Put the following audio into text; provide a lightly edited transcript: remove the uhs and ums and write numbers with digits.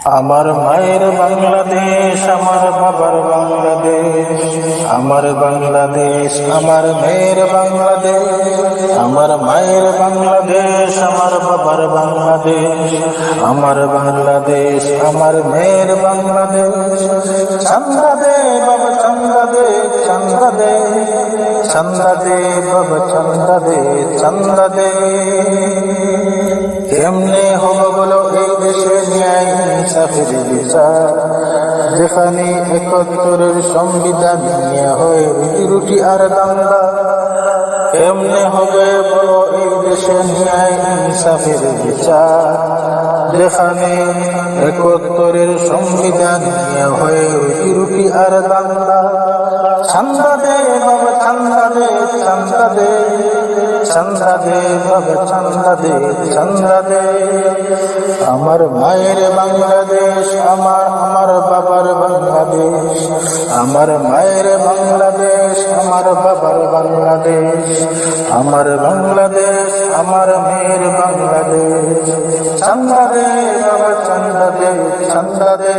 আমার মায়ের বাংলাদেশ, আমার বাবার বাংলাদেশ, আমার বাংলাদেশ, আমার মেয়ের বাংলাদেশ, আমার মায়ের বাংলাদেশ, আমার বাবার বাংলাদেশ, আমার বাংলাদেশ, আমার মেয়ের বাংলাদেশ। চান্দা দে বাবা চান্দা দে, চান্দা দে, চান্দা দে বাবা চান্দা দে, চান্দা দে। কেমনে হবে বলো এই দেশে ন্যায় ইনসাফের বিচার, যেখানে ৭১-এর সংবিধান নিয়ে হয় রুটি আর দাঙ্গা। কেমনে হবে বলো এই দেশে ন্যায় ইনসাফের বিচার, যেখানে ৭১-এর সংবিধান নিয়ে হয় রুটি আর দাঙ্গা। চান্দা দে বাবা চান্দা দে, চান্দা দে, চান্দা দে বাবা চান্দা দে, চান্দা দে। আমার মায়ের বাংলাদেশ, আমার বাবার বাংলাদেশ, আমার মায়ের বাংলাদেশ, আমার বাবার বাংলাদেশ, আমার বাংলাদেশ, আমার মেয়ের বাংলাদেশ। চান্দা দে বাবা চান্দা দে, চান্দা দে।